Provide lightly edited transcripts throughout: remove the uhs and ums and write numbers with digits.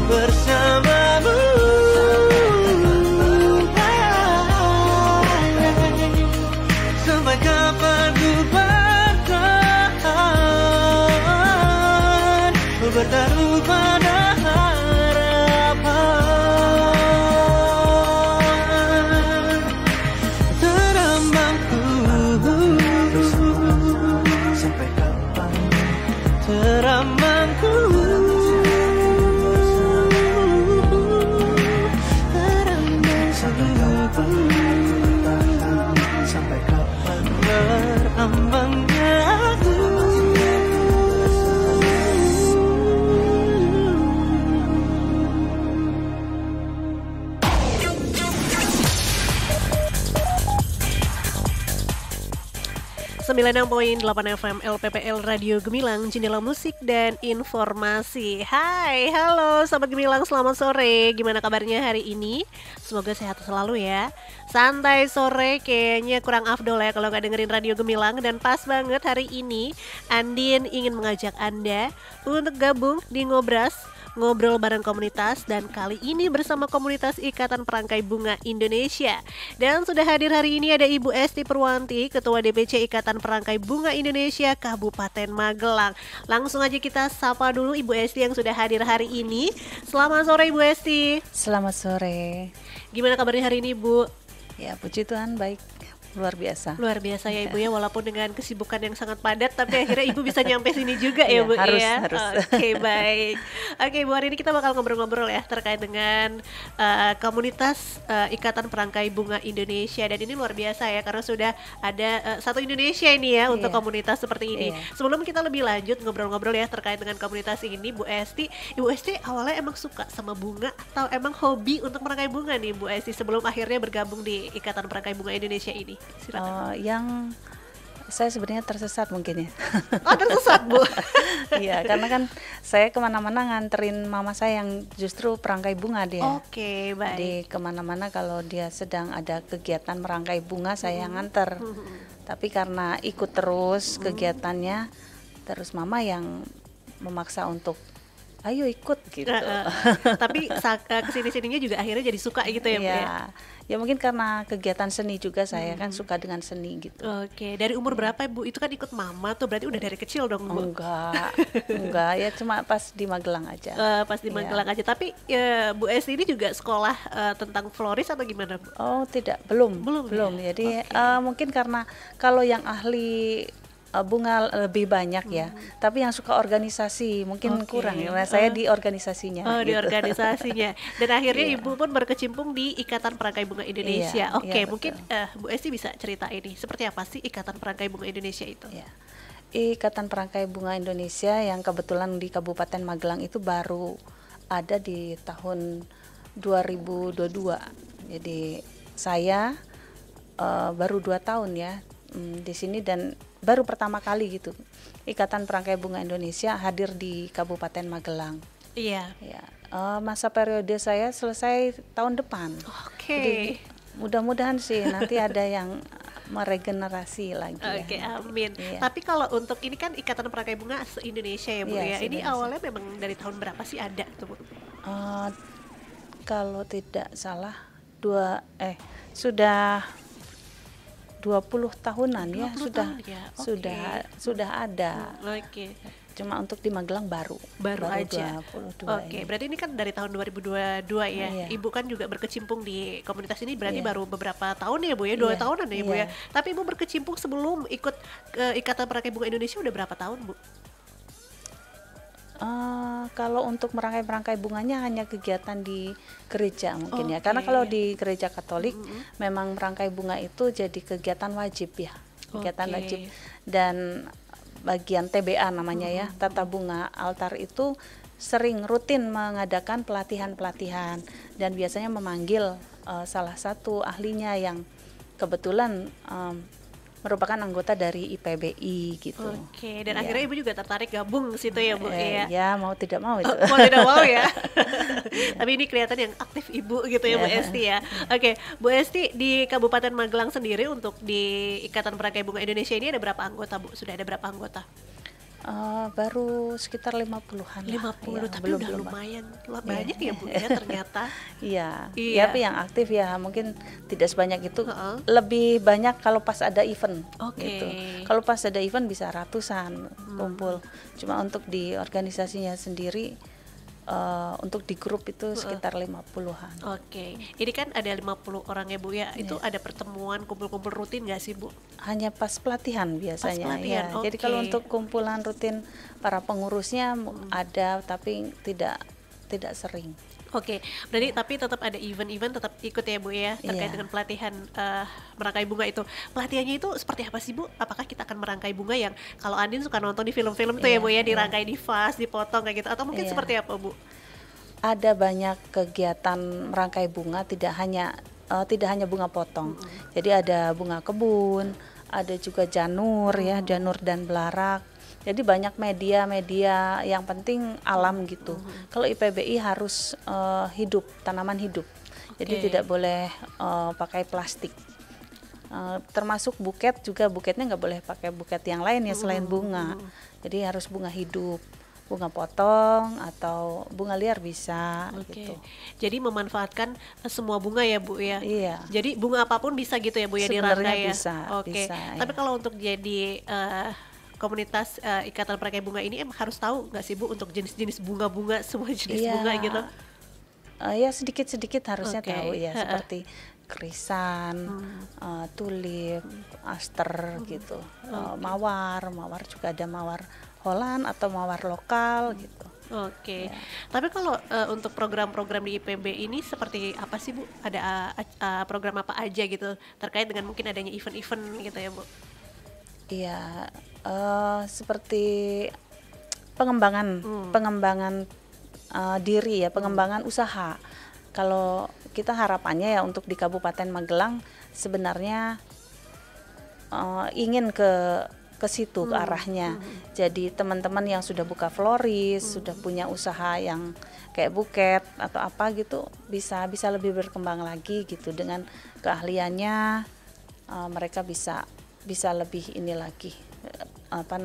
bersamamu. Sampai kapan ku bertahan, bertaruh pada harapan. Teramangku sampai kapan, teramangku sampai kapan berambangnya aku. .8 FM LPPL Radio Gemilang, jendela musik dan informasi. Hai, halo Sobat Gemilang, selamat sore. Gimana kabarnya hari ini? Semoga sehat selalu ya. Santai sore kayaknya kurang afdol ya kalau nggak dengerin Radio Gemilang. Dan pas banget hari ini Andin ingin mengajak Anda untuk gabung di Ngobras, ngobrol bareng komunitas, dan kali ini bersama komunitas Ikatan Perangkai Bunga Indonesia. Dan sudah hadir hari ini ada Ibu Esti Purwanti, Ketua DPC Ikatan Perangkai Bunga Indonesia Kabupaten Magelang. Langsung aja kita sapa dulu Ibu Esti yang sudah hadir hari ini. Selamat sore Ibu Esti. Selamat sore. Gimana kabarnya hari ini Bu? Ya puji Tuhan baik. Luar biasa. Luar biasa ya Ibu ya, walaupun dengan kesibukan yang sangat padat, tapi akhirnya Ibu bisa nyampe sini juga ya Bu ya. Harus. Oke, baik. Oke Bu, hari ini kita bakal ngobrol-ngobrol ya terkait dengan komunitas Ikatan Perangkai Bunga Indonesia. Dan ini luar biasa ya, karena sudah ada satu Indonesia ini ya untuk komunitas seperti ini. Sebelum kita lebih lanjut ngobrol-ngobrol ya terkait dengan komunitas ini, Bu Esti, Ibu Esti awalnya emang suka sama bunga atau emang hobi untuk merangkai bunga nih Bu Esti sebelum akhirnya bergabung di Ikatan Perangkai Bunga Indonesia ini? Yang saya sebenarnya tersesat mungkin ya. Oh, tersesat Bu. Iya, karena kan saya kemana-mana nganterin mama saya yang justru perangkai bunga dia. Oke, baik. Jadi kemana-mana kalau dia sedang ada kegiatan merangkai bunga saya yang nganter. Tapi karena ikut terus kegiatannya, terus mama yang memaksa untuk ayo ikut gitu. Tapi kesini-sininya juga akhirnya jadi suka gitu ya Bu ya? Ya mungkin karena kegiatan seni juga saya kan suka dengan seni gitu. Oke, dari umur berapa Bu? Itu kan ikut mama tuh, berarti udah dari kecil dong Bu? Enggak, ya cuma pas di Magelang aja. Pas di Magelang aja, tapi Bu Esti ini juga sekolah tentang floris atau gimana Bu? Oh tidak, belum. Ya? Jadi mungkin karena kalau yang ahli bunga lebih banyak ya, tapi yang suka organisasi mungkin kurang ya. Nah, saya di organisasinya. Di organisasinya. Dan akhirnya Ibu pun berkecimpung di Ikatan Perangkai Bunga Indonesia. Mungkin Bu Esti bisa cerita ini seperti apa sih Ikatan Perangkai Bunga Indonesia itu? Ikatan Perangkai Bunga Indonesia yang kebetulan di Kabupaten Magelang itu baru ada di tahun 2022. Jadi saya baru 2 tahun ya di sini, dan baru pertama kali gitu Ikatan Perangkai Bunga Indonesia hadir di Kabupaten Magelang. Iya. Masa periode saya selesai tahun depan. Jadi mudah-mudahan sih nanti ada yang meregenerasi lagi. Amin. Tapi kalau untuk ini kan Ikatan Perangkai Bunga se-Indonesia ya Bu ya. Ini awalnya memang dari tahun berapa sih ada tuh Bu? Kalau tidak salah sudah 20 tahunan ya, sudah ada. Cuma untuk di Magelang baru aja. 22 berarti ini kan dari tahun 2022 ya. Ibu kan juga berkecimpung di komunitas ini berarti baru beberapa tahun ya Bu ya, 2 tahunan ya Bu ya. Tapi Ibu berkecimpung sebelum ikut Ikatan Perangkai Bunga Indonesia udah berapa tahun Bu? Kalau untuk merangkai bunganya hanya kegiatan di gereja mungkin ya, karena kalau di gereja Katolik memang merangkai bunga itu jadi kegiatan wajib ya, wajib. Dan bagian TBA namanya ya, tata bunga altar itu sering rutin mengadakan pelatihan dan biasanya memanggil salah satu ahlinya yang kebetulan merupakan anggota dari IPBI gitu. Dan akhirnya Ibu juga tertarik gabung ke situ ya Bu ya? Ya mau tidak mau itu. Mau tidak mau ya. Tapi ini kelihatan yang aktif Ibu gitu ya Bu Esti ya. Bu Esti di Kabupaten Magelang sendiri untuk di Ikatan Perangkai Bunga Indonesia ini ada berapa anggota Bu? Sudah ada berapa anggota? Baru sekitar 50-an lah. 50, Ya, tapi belum udah belum lumayan Iya. banyak ya Bu ya ternyata. Iya, Iya. ya, tapi yang aktif ya mungkin tidak sebanyak itu. Heeh. Lebih banyak kalau pas ada event. Oke. Gitu. Kalau pas ada event bisa ratusan kumpul. Cuma untuk di organisasinya sendiri, untuk di grup itu sekitar 50-an. Oke, ini kan ada 50 orang ya Bu ya, itu ada pertemuan kumpul-kumpul rutin nggak sih Bu? Hanya pas pelatihan biasanya. pelatihan, Ya. Jadi kalau oke. untuk kumpulan rutin para pengurusnya ada, tapi tidak sering. Oke, berarti tapi tetap ada event-event tetap ikut ya Bu ya terkait Iya. dengan pelatihan merangkai bunga itu. Pelatihannya itu seperti apa sih Bu? Apakah kita akan merangkai bunga yang kalau Andin suka nonton di film-film tuh ya Iya, Bu ya, iya. dirangkai di vas, dipotong kayak gitu, atau mungkin Iya. seperti apa Bu? Ada banyak kegiatan merangkai bunga, tidak hanya bunga potong. Jadi ada bunga kebun, ada juga janur ya, janur dan belarak. Jadi banyak media yang penting alam gitu. Kalau IPBI harus hidup, tanaman hidup. Jadi Oke. tidak boleh pakai plastik. Termasuk buket juga, buketnya nggak boleh pakai buket yang lain ya selain bunga. Jadi harus bunga hidup, bunga potong atau bunga liar bisa Oke. gitu. Jadi memanfaatkan semua bunga ya Bu ya. Iya. Jadi bunga apapun bisa gitu ya Bu ya Sebenarnya dirangkai ya. bisa, Oke. bisa, Tapi ya. kalau untuk jadi komunitas ikatan perangkai bunga ini harus tahu nggak sih Bu untuk jenis-jenis bunga-bunga, semua jenis Iya. bunga gitu? Ya sedikit-sedikit harusnya Oke. tahu ya, Ha-ha. seperti krisan, tulip, aster gitu, mawar juga ada mawar Holland atau mawar lokal gitu. Oke. Ya. Tapi kalau untuk program-program di IPB ini seperti apa sih Bu? Ada program apa aja gitu terkait dengan mungkin adanya event-event gitu ya Bu? Iya, seperti pengembangan diri ya, pengembangan usaha. Kalau kita harapannya ya untuk di Kabupaten Magelang sebenarnya ingin ke situ ke arahnya. Jadi teman-teman yang sudah buka floris, sudah punya usaha yang kayak buket atau apa gitu bisa lebih berkembang lagi gitu dengan keahliannya. Mereka bisa lebih ini lagi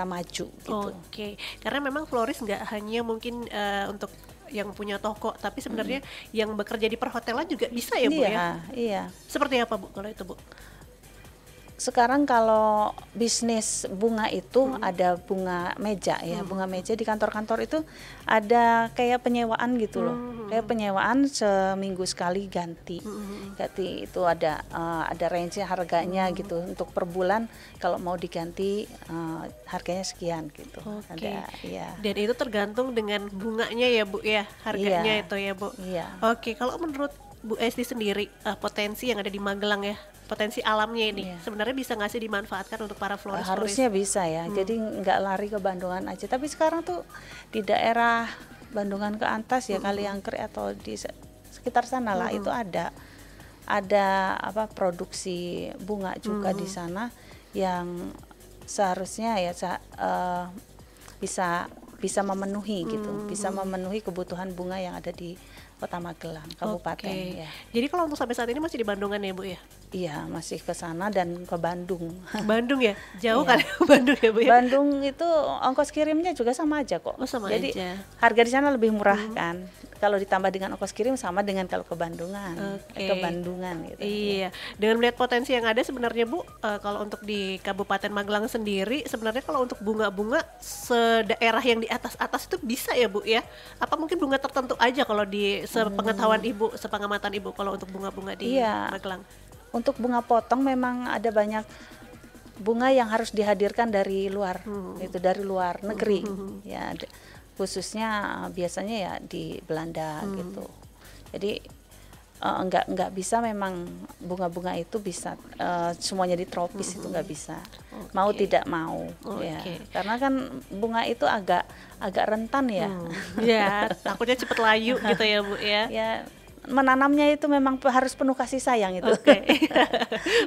maju gitu. Oke, karena memang floris nggak hanya mungkin untuk yang punya toko, tapi sebenarnya yang bekerja di perhotelan juga bisa ya Bu ya? Iya. Seperti apa Bu kalau itu Bu? Sekarang kalau bisnis bunga itu ada bunga meja ya, bunga meja di kantor-kantor itu ada kayak penyewaan gitu loh, kayak penyewaan seminggu sekali ganti itu ada range harganya gitu untuk per bulan kalau mau diganti harganya sekian gitu. Oke. Ada ya. Dan itu tergantung dengan bunganya ya Bu ya, harganya Iya. itu ya Bu. Iya. Oke, kalau menurut Bu Esti sendiri potensi yang ada di Magelang ya, potensi alamnya ini Iya. sebenarnya bisa nggak sih dimanfaatkan untuk para floris? Harusnya bisa ya, jadi nggak lari ke Bandungan aja. Tapi sekarang tuh di daerah Bandungan ke atas ya, Kaliangker atau di sekitar sana lah itu ada produksi bunga juga di sana yang seharusnya ya bisa memenuhi gitu, bisa memenuhi kebutuhan bunga yang ada di Kota Magelang, kabupaten Oke. ya. Jadi kalau untuk sampai saat ini masih di Bandungan ya Bu ya? Iya, masih ke sana dan ke Bandung. Bandung ya? Jauh Iya. kan Bandung ya Bu ya? Bandung itu ongkos kirimnya juga sama aja kok. Oh, sama Jadi aja. harga di sana lebih murah kan. Kalau ditambah dengan ongkos kirim sama dengan kalau ke Bandungan, Oke. ke Bandungan gitu. Iya, dengan melihat potensi yang ada sebenarnya Bu, kalau untuk di Kabupaten Magelang sendiri, sebenarnya kalau untuk bunga-bunga sedaerah yang di atas-atas itu bisa ya Bu ya? Apa mungkin bunga tertentu aja kalau di sepengetahuan Ibu, sepengamatan Ibu kalau untuk bunga-bunga di Iya. Magelang? Untuk bunga potong memang ada banyak bunga yang harus dihadirkan dari luar, itu dari luar negeri, ya khususnya biasanya ya di Belanda gitu. Jadi nggak bisa memang bunga-bunga itu bisa semuanya di tropis itu nggak bisa, mau tidak mau ya, Oke. karena kan bunga itu agak rentan ya. Ya, takutnya cepet layu gitu ya Bu ya? Ya menanamnya itu memang harus penuh kasih sayang itu. Oke,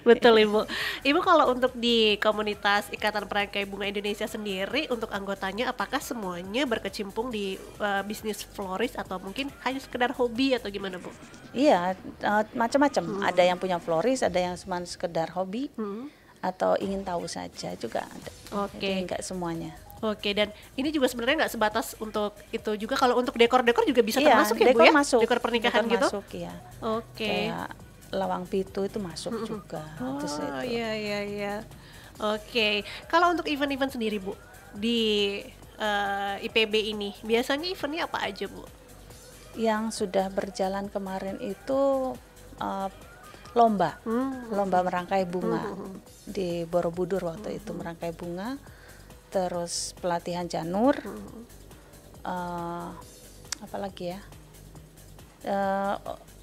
betul Ibu. Ibu kalau untuk di komunitas Ikatan Perangkai Bunga Indonesia sendiri, untuk anggotanya apakah semuanya berkecimpung di bisnis floris atau mungkin hanya sekedar hobi atau gimana Bu? Iya, macam-macam. Ada yang punya floris, ada yang cuma sekedar hobi, atau ingin tahu saja juga ada. Oke. Jadi nggak semuanya. Oke, dan ini juga sebenarnya nggak sebatas untuk itu juga, kalau untuk dekor-dekor juga bisa Iya, termasuk ya Bu dekor ya? masuk. Dekor pernikahan Dekor gitu? masuk, ya. Oke. Kayak lawang pitu itu masuk juga. Terus Oh itu. iya. Oke, kalau untuk event-event sendiri Bu di IPB ini, biasanya eventnya apa aja Bu? Yang sudah berjalan kemarin itu lomba merangkai bunga di Borobudur waktu itu, merangkai bunga, terus pelatihan janur, apalagi ya,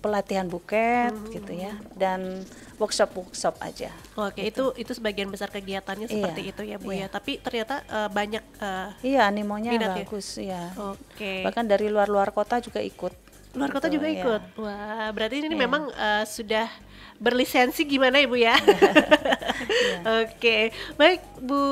pelatihan buket gitu ya, dan workshop aja. Oke, itu sebagian besar kegiatannya seperti itu ya Bu ya. Tapi ternyata banyak Iya, animonya minat ya? bagus ya. Oke. Bahkan dari luar kota juga ikut. Luar kota Gitu, juga ya. ikut. Wah, berarti ini memang sudah berlisensi gimana Ibu ya? Oke, baik Bu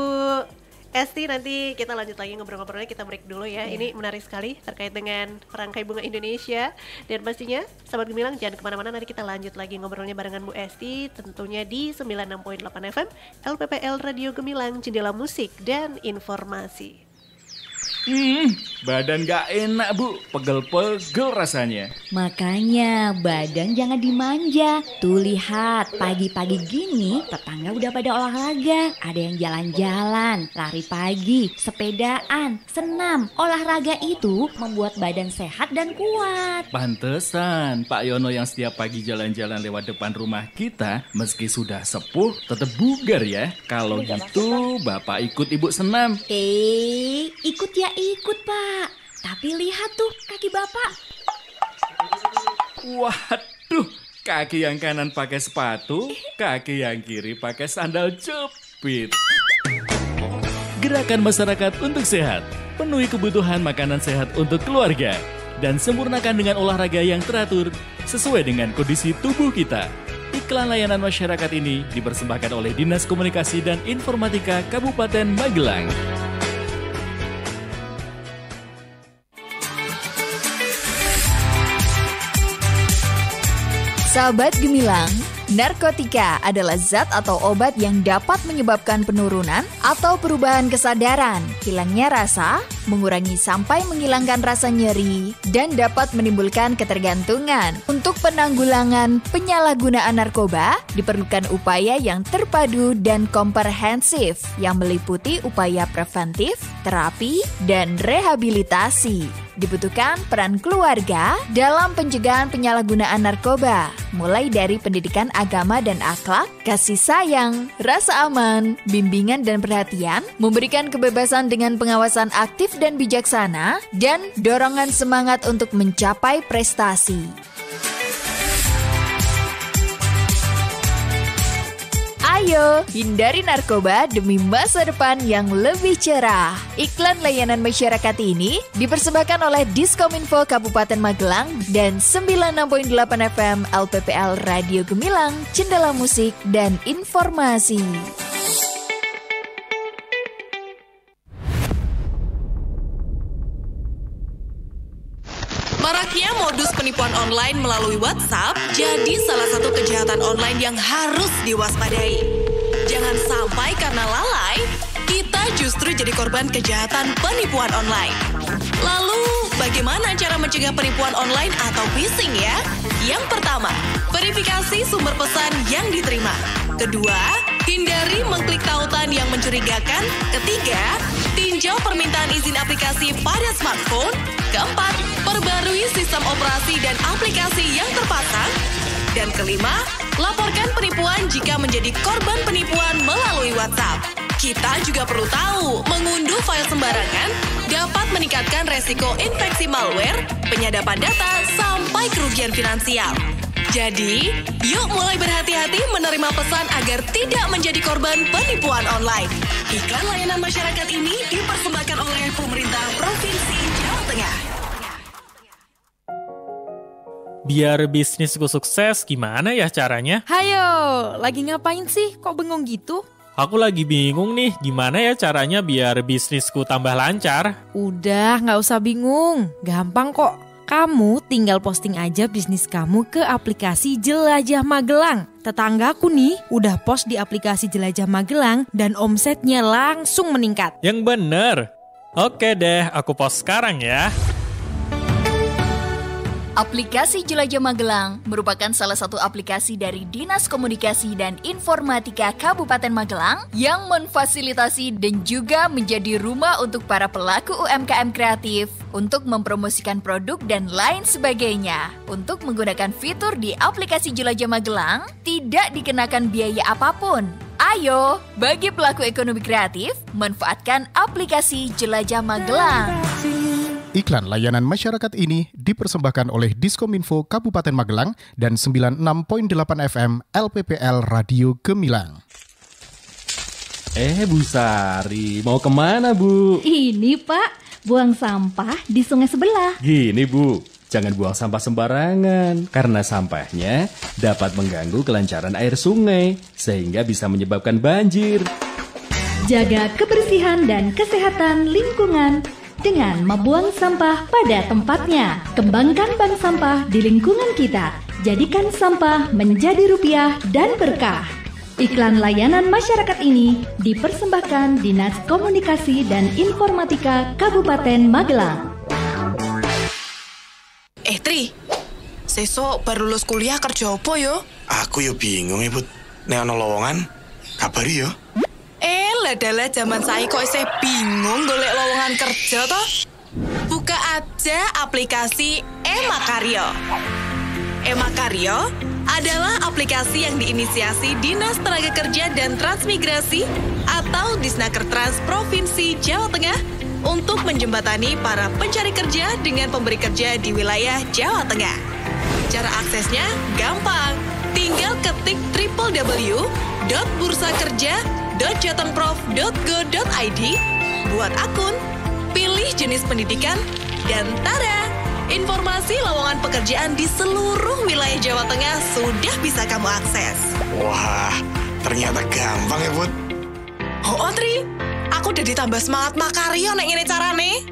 Esti, nanti kita lanjut lagi ngobrol-ngobrolnya, kita break dulu ya. Ini menarik sekali terkait dengan Perangkai Bunga Indonesia. Dan pastinya Sahabat Gemilang jangan kemana-mana, nanti kita lanjut lagi ngobrolnya barengan Bu Esti, tentunya di 96.8 FM LPPL Radio Gemilang, Jendela Musik dan Informasi. Badan gak enak Bu, pegel-pegel rasanya. Makanya badan jangan dimanja. Tuh lihat, pagi-pagi gini tetangga udah pada olahraga. Ada yang jalan-jalan, lari pagi, sepedaan, senam. Olahraga itu membuat badan sehat dan kuat. Pantesan Pak Yono yang setiap pagi jalan-jalan lewat depan rumah kita, meski sudah sepuh tetap bugar ya. Kalau gitu Bapak ikut Ibu senam. Ikut ya ikut Pak. Tapi lihat tuh kaki Bapak. Waduh, kaki yang kanan pakai sepatu, kaki yang kiri pakai sandal jepit. Gerakan masyarakat untuk sehat. Penuhi kebutuhan makanan sehat untuk keluarga. Dan sempurnakan dengan olahraga yang teratur sesuai dengan kondisi tubuh kita. Iklan layanan masyarakat ini dipersembahkan oleh Dinas Komunikasi dan Informatika Kabupaten Magelang. Sahabat Gemilang, narkotika adalah zat atau obat yang dapat menyebabkan penurunan atau perubahan kesadaran, hilangnya rasa, mengurangi sampai menghilangkan rasa nyeri, dan dapat menimbulkan ketergantungan. Untuk penanggulangan penyalahgunaan narkoba, diperlukan upaya yang terpadu dan komprehensif yang meliputi upaya preventif, terapi, dan rehabilitasi. Dibutuhkan peran keluarga dalam pencegahan penyalahgunaan narkoba, mulai dari pendidikan agama dan akhlak, kasih sayang, rasa aman, bimbingan dan perhatian, memberikan kebebasan dengan pengawasan aktif dan bijaksana, dan dorongan semangat untuk mencapai prestasi. Ayo, hindari narkoba demi masa depan yang lebih cerah. Iklan layanan masyarakat ini dipersembahkan oleh Diskominfo Kabupaten Magelang dan 96.8 FM LPPL Radio Gemilang, Jendela Musik dan Informasi. Maraknya modus penipuan online melalui WhatsApp jadi salah satu kejahatan online yang harus diwaspadai. Jangan sampai karena lalai, kita justru jadi korban kejahatan penipuan online. Lalu, bagaimana cara mencegah penipuan online atau phishing ya? Yang pertama, verifikasi sumber pesan yang diterima. Kedua, hindari mengklik tautan yang mencurigakan. Ketiga, tinjau permintaan izin aplikasi pada smartphone. Keempat, perbarui sistem operasi dan aplikasi yang terpasang. Dan kelima, laporkan penipuan jika menjadi korban penipuan melalui WhatsApp. Kita juga perlu tahu, mengunduh file sembarangan dapat meningkatkan resiko infeksi malware, penyadapan data, sampai kerugian finansial. Jadi, yuk mulai berhati-hati menerima pesan agar tidak menjadi korban penipuan online. Iklan layanan masyarakat ini dipersembahkan oleh pemerintah Provinsi Jawa Tengah. Biar bisnisku sukses, gimana ya caranya? Hayo, lagi ngapain sih? Kok bengong gitu? Aku lagi bingung nih, gimana ya caranya biar bisnisku tambah lancar? Udah, nggak usah bingung. Gampang kok. Kamu tinggal posting aja bisnis kamu ke aplikasi Jelajah Magelang. Tetanggaku nih udah post di aplikasi Jelajah Magelang dan omsetnya langsung meningkat. Yang bener, Oke deh, aku post sekarang ya. Aplikasi Jelajah Magelang merupakan salah satu aplikasi dari Dinas Komunikasi dan Informatika Kabupaten Magelang yang memfasilitasi dan juga menjadi rumah untuk para pelaku UMKM kreatif untuk mempromosikan produk dan lain sebagainya. Untuk menggunakan fitur di aplikasi Jelajah Magelang, tidak dikenakan biaya apapun. Ayo, bagi pelaku ekonomi kreatif, manfaatkan aplikasi Jelajah Magelang. Iklan layanan masyarakat ini dipersembahkan oleh Diskominfo Kabupaten Magelang dan 96.8 FM LPPL Radio Gemilang. Bu Sari, mau kemana Bu? Ini Pak, buang sampah di sungai sebelah. Gini Bu, jangan buang sampah sembarangan, karena sampahnya dapat mengganggu kelancaran air sungai, sehingga bisa menyebabkan banjir. Jaga kebersihan dan kesehatan lingkungan dengan membuang sampah pada tempatnya. Kembangkan bank sampah di lingkungan kita. Jadikan sampah menjadi rupiah dan berkah. Iklan layanan masyarakat ini dipersembahkan Dinas Komunikasi dan Informatika Kabupaten Magelang. Tri, sesok baru lulus kuliah kerja apa yo? Aku yo bingung Ibu. Nek ana lowongan, kabari yo. Ladalah zaman saya kok isih bingung golek lowongan kerja toh? Buka aja aplikasi Emakaryo. Emakaryo adalah aplikasi yang diinisiasi Dinas Tenaga Kerja dan Transmigrasi atau Disnakertrans Provinsi Jawa Tengah untuk menjembatani para pencari kerja dengan pemberi kerja di wilayah Jawa Tengah. Cara aksesnya gampang. Tinggal ketik www.bursakerja.jatengprof.go.id, buat akun, pilih jenis pendidikan, dan tada! Informasi lowongan pekerjaan di seluruh wilayah Jawa Tengah sudah bisa kamu akses. Wah, ternyata gampang ya, Bud. Tri, aku udah ditambah semangat makaryo nek ngene carane.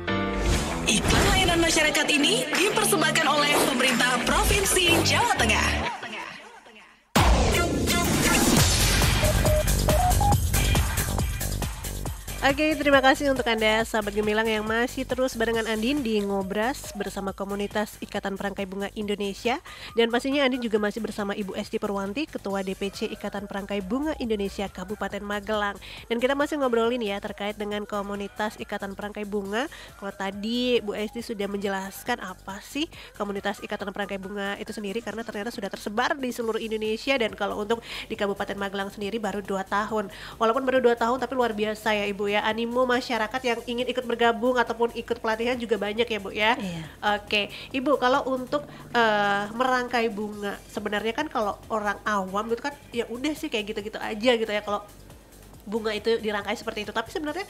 Iklan layanan masyarakat ini dipersembahkan oleh pemerintah Provinsi Jawa Tengah. Oke, terima kasih untuk Anda sahabat Gemilang yang masih terus barengan Andin di Ngobras bersama komunitas Ikatan Perangkai Bunga Indonesia. Dan pastinya Andin juga masih bersama Ibu Esti Purwanti, Ketua DPC Ikatan Perangkai Bunga Indonesia Kabupaten Magelang. Dan kita masih ngobrolin ya terkait dengan komunitas Ikatan Perangkai Bunga. Kalau tadi Bu Esti sudah menjelaskan apa sih komunitas Ikatan Perangkai Bunga itu sendiri, karena ternyata sudah tersebar di seluruh Indonesia. Dan kalau untuk di Kabupaten Magelang sendiri baru 2 tahun. Walaupun baru 2 tahun tapi luar biasa ya Ibu ya, animo masyarakat yang ingin ikut bergabung ataupun ikut pelatihan juga banyak ya Bu ya. Iya. Oke, Ibu, kalau untuk merangkai bunga sebenarnya kan kalau orang awam gitu kan ya udah sih kayak gitu-gitu aja gitu ya kalau bunga itu dirangkai seperti itu. Tapi sebenarnya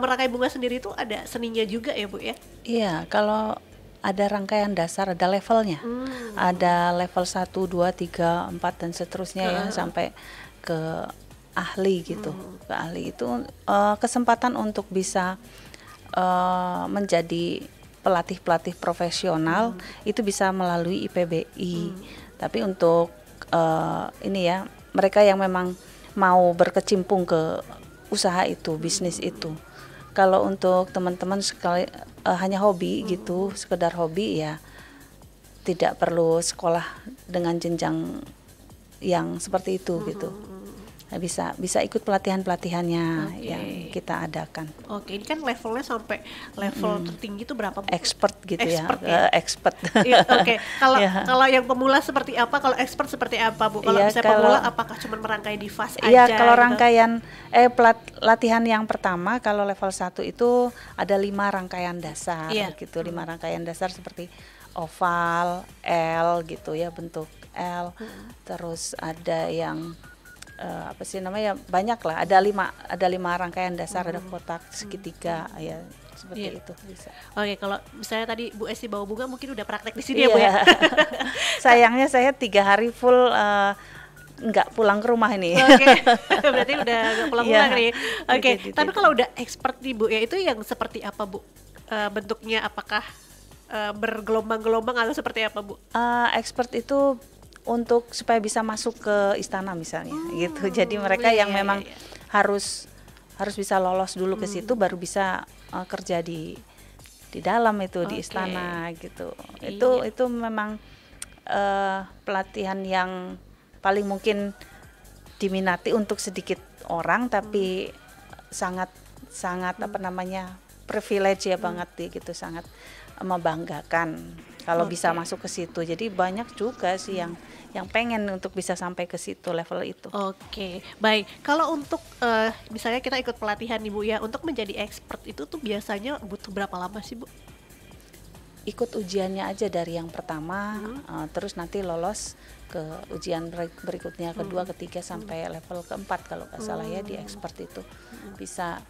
merangkai bunga sendiri itu ada seninya juga ya Bu ya. Iya, kalau ada rangkaian dasar, ada levelnya. Ada level 1, 2, 3, 4 dan seterusnya ya sampai ke ahli gitu. Ke ahli itu kesempatan untuk bisa menjadi pelatih-pelatih profesional itu bisa melalui IPBI. Tapi untuk ini ya, mereka yang memang mau berkecimpung ke usaha itu, bisnis itu. Kalau untuk teman-teman sekali hanya hobi gitu, sekedar hobi ya tidak perlu sekolah dengan jenjang yang seperti itu gitu. Bisa ikut pelatihan-pelatihannya yang kita adakan. Oke, ini kan levelnya sampai level tertinggi itu berapa Bu? Expert gitu expert ya. Expert. Iya, oke. Kalau yang pemula seperti apa? Kalau expert seperti apa Bu? Kalau misalnya pemula apakah cuma merangkai di vas aja? Iya, kalau gitu? rangkaian latihan yang pertama kalau level 1 itu ada 5 rangkaian dasar gitu. 5 rangkaian dasar seperti oval, L gitu ya, bentuk L. Terus ada yang apa sih namanya, banyak lah, ada 5 rangkaian dasar, ada kotak, segitiga ya seperti itu bisa. Oke, kalau misalnya tadi Bu Esti bawa bunga mungkin udah praktek di sini ya Bu ya. Sayangnya saya 3 hari full nggak pulang ke rumah ini. Oke, berarti udah nggak pulang-pulang nih. Oke, tapi kalau udah expert nih Bu ya, itu yang seperti apa Bu? Bentuknya apakah bergelombang-gelombang atau seperti apa Bu? Expert itu untuk supaya bisa masuk ke istana misalnya gitu. Jadi mereka yang memang harus harus bisa lolos dulu ke situ baru bisa kerja di dalam itu di istana gitu. Itu memang pelatihan yang paling mungkin diminati untuk sedikit orang, tapi sangat privilege ya banget gitu, sangat membanggakan kalau bisa masuk ke situ. Jadi banyak juga sih yang pengen untuk bisa sampai ke situ, level itu. Oke, baik. Kalau untuk misalnya kita ikut pelatihan nih Bu ya, untuk menjadi expert itu tuh biasanya butuh berapa lama sih Bu? Ikut ujiannya aja dari yang pertama, terus nanti lolos ke ujian berikutnya, kedua, ketiga sampai level keempat kalau nggak salah ya di expert itu bisa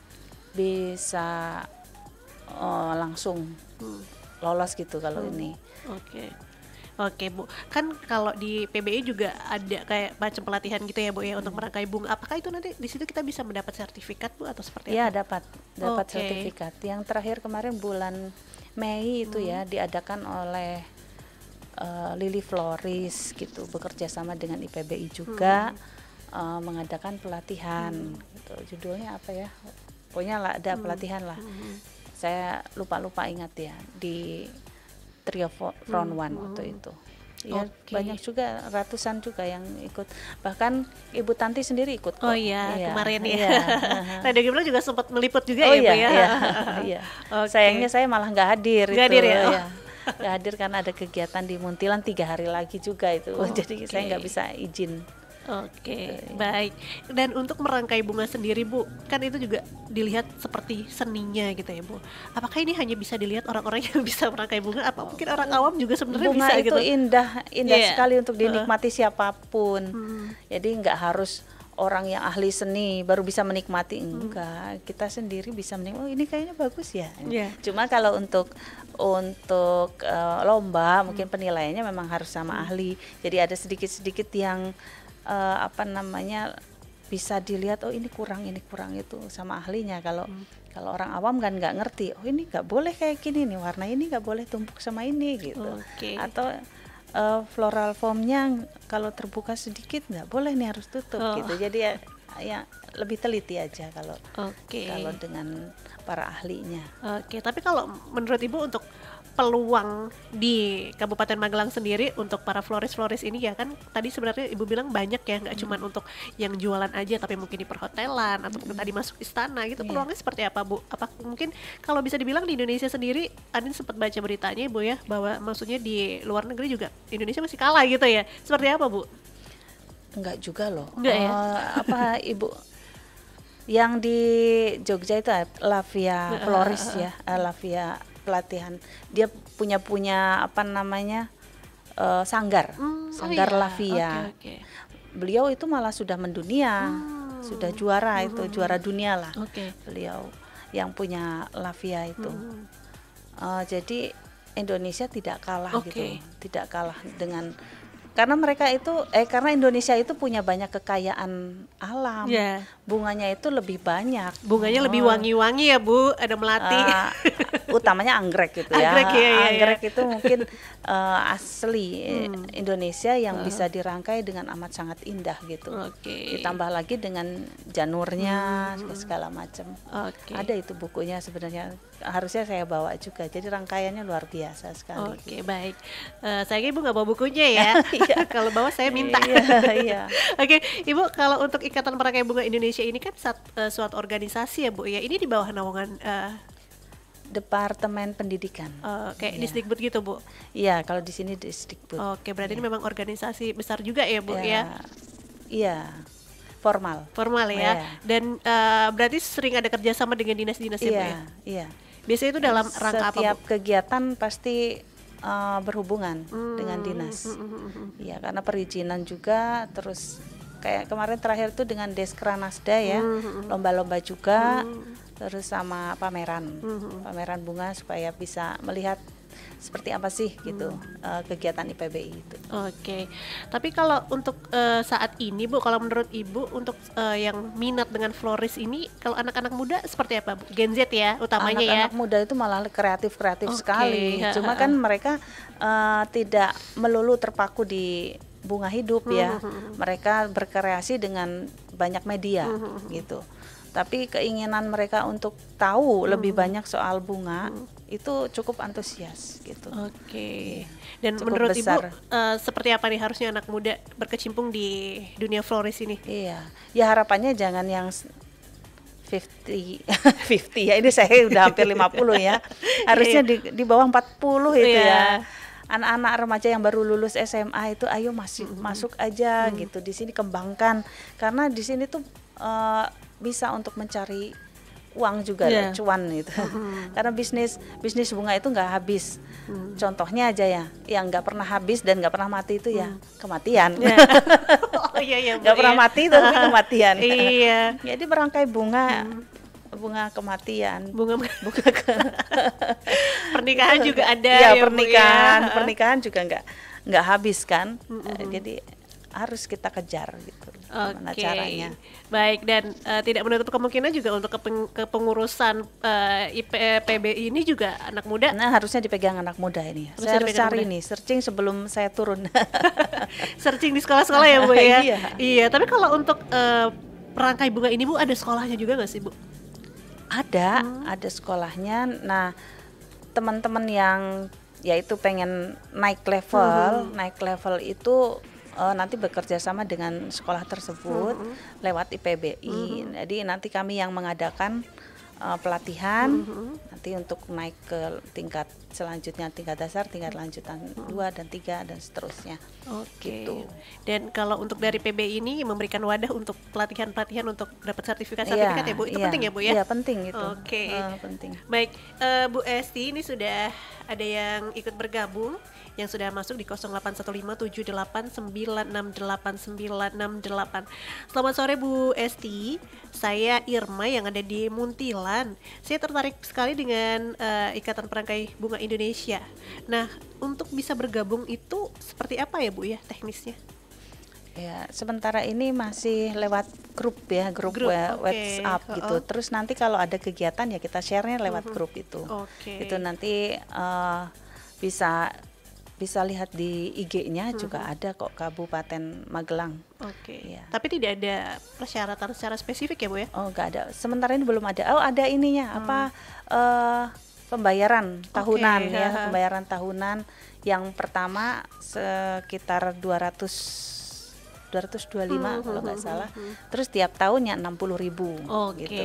langsung lolos gitu kalau ini. Oke Bu, kan kalau di PBI juga ada kayak macam pelatihan gitu ya Bu ya untuk merangkai bunga. Apakah itu nanti di situ kita bisa mendapat sertifikat Bu atau seperti apa? Ya dapat sertifikat. Yang terakhir kemarin bulan Mei itu ya diadakan oleh Lili Floris gitu, bekerja sama dengan IPBI juga mengadakan pelatihan. Gitu. Judulnya apa ya? Pokoknya ada pelatihan lah. Saya lupa ingat ya di Trio Front One waktu itu. Ya, banyak juga, ratusan juga yang ikut. Bahkan Ibu Tanti sendiri ikut. Oh iya, kemarin ya. Radio Gemilang juga sempat meliput juga ya Bu ya. Iya. Sayangnya saya malah nggak hadir. Nggak hadir ya? Nggak hadir karena ada kegiatan di Muntilan 3 hari lagi juga itu. Jadi saya nggak bisa izin. Baik. Dan untuk merangkai bunga sendiri Bu, kan itu juga dilihat seperti seninya gitu ya Bu. Apakah ini hanya bisa dilihat orang-orang yang bisa merangkai bunga, apa mungkin orang awam juga sebenarnya bunga bisa itu gitu? indah sekali untuk dinikmati siapapun. Jadi nggak harus orang yang ahli seni baru bisa menikmati, enggak. Kita sendiri bisa menikmati. Oh ini kayaknya bagus ya. Cuma kalau untuk lomba mungkin penilaiannya memang harus sama ahli. Jadi ada sedikit-sedikit yang bisa dilihat, oh ini kurang itu sama ahlinya. Kalau orang awam kan nggak ngerti, oh ini nggak boleh kayak gini nih, warna ini nggak boleh tumpuk sama ini gitu. Atau floral formnya kalau terbuka sedikit nggak boleh nih, harus tutup gitu. Jadi ya lebih teliti aja kalau dengan para ahlinya. Tapi kalau menurut Ibu untuk peluang di Kabupaten Magelang sendiri untuk para floris-floris ini ya kan tadi sebenarnya Ibu bilang banyak ya, nggak cuma untuk yang jualan aja tapi mungkin di perhotelan atau mungkin tadi masuk istana gitu. Peluangnya seperti apa Bu? Apa mungkin kalau bisa dibilang di Indonesia sendiri, Andin sempat baca beritanya Bu ya, bahwa maksudnya di luar negeri juga Indonesia masih kalah gitu ya. Seperti apa Bu? Enggak juga loh. Enggak ya? Ibu yang di Jogja itu Lavia Floris ya, Lavia pelatihan, dia punya sanggar Lavia. Beliau itu malah sudah mendunia, sudah juara itu, juara dunia lah. Beliau yang punya Lavia itu. Jadi Indonesia tidak kalah gitu, tidak kalah dengan karena karena Indonesia itu punya banyak kekayaan alam. Bunganya itu lebih banyak. Bunganya lebih wangi-wangi ya Bu, ada melati. Utamanya anggrek gitu ya. Anggrek itu mungkin asli Indonesia yang bisa dirangkai dengan amat sangat indah gitu. Ditambah lagi dengan janurnya segala macam. Ada itu bukunya sebenarnya, harusnya saya bawa juga. Jadi rangkaiannya luar biasa sekali. Baik. Sayangnya Ibu nggak bawa bukunya ya. Kalau bawa saya minta. Ibu, kalau untuk Ikatan Perangkai Bunga Indonesia ini kan suatu organisasi ya Bu ya. Ini di bawah naungan Departemen Pendidikan. Disdikbud gitu Bu? Iya, kalau di sini Disdikbud. Berarti ini memang organisasi besar juga ya Bu ya? Iya, formal ya. Dan berarti sering ada kerjasama dengan dinas-dinas ya Bu ya? Iya. Biasanya itu dalam rangka apa Bu? Setiap kegiatan pasti berhubungan dengan dinas. Iya, karena perizinan juga, terus kayak kemarin terakhir tuh dengan Deskranasda ya, lomba-lomba juga, terus sama pameran bunga supaya bisa melihat seperti apa sih gitu kegiatan IPBI itu. Tapi kalau untuk saat ini Bu, kalau menurut Ibu untuk yang minat dengan floris ini, kalau anak-anak muda seperti apa Bu? Gen Z ya utamanya anak-anak muda itu malah kreatif sekali. Cuma kan mereka tidak melulu terpaku di bunga hidup ya. Mereka berkreasi dengan banyak media gitu. tapi keinginan mereka untuk tahu lebih banyak soal bunga itu cukup antusias gitu. Oke. Dan Cukup menurut besar. Ibu seperti apa nih harusnya anak muda berkecimpung di dunia florist ini? Iya, ya harapannya jangan yang 50 50 ya, ini saya udah hampir 50 ya. Harusnya di bawah 40 itu ya. Anak-anak remaja yang baru lulus SMA itu ayo masuk aja gitu. Di sini kembangkan karena di sini tuh bisa untuk mencari uang juga, cuan gitu. Karena bisnis bunga itu nggak habis. Contohnya aja ya, yang nggak pernah habis dan nggak pernah mati itu ya kematian. Oh iya Nggak pernah mati itu tapi kematian. Iya. Jadi berangkai bunga kematian, bunga pernikahan juga ada ya, ya, pernikahan juga nggak habis kan. Jadi harus kita kejar gitu. Gimana caranya. Baik, dan tidak menutup kemungkinan juga untuk kepengurusan PBI ini juga anak muda. Nah, harusnya dipegang anak muda ini. Saya harus cari nih, searching sebelum saya turun. Searching di sekolah-sekolah ya Bu ya. Iya. Tapi kalau untuk perangkai bunga ini Bu, ada sekolahnya juga nggak sih Bu? Ada sekolahnya. Nah, teman-teman yang yaitu pengen naik level itu nanti bekerja sama dengan sekolah tersebut lewat IPBI. Jadi nanti kami yang mengadakan pelatihan nanti untuk naik ke tingkat selanjutnya, tingkat dasar, tingkat lanjutan 2 dan 3 dan seterusnya. Gitu. Dan kalau untuk dari PBI ini memberikan wadah untuk pelatihan-pelatihan untuk dapat sertifikat ya Bu, itu penting ya Bu ya? Iya penting itu. Penting. Baik, Bu Esti ini sudah ada yang ikut bergabung, yang sudah masuk di 081578968968. Selamat sore Bu Esti, saya Irma yang ada di Muntilan. Saya tertarik sekali dengan Ikatan Perangkai Bunga Indonesia. Nah, untuk bisa bergabung itu seperti apa ya Bu ya teknisnya? Ya, sementara ini masih lewat grup WhatsApp gitu. Terus nanti kalau ada kegiatan ya kita share-nya lewat grup itu. Itu nanti bisa lihat di IG-nya juga ada kok Kabupaten Magelang. Ya. Tapi tidak ada persyaratan secara spesifik ya Bu ya? Oh, nggak ada. Sementara ini belum ada. Oh, ada ininya pembayaran tahunan ya, pembayaran tahunan yang pertama sekitar 225 kalau nggak salah. Terus tiap tahunnya 60.000 gitu.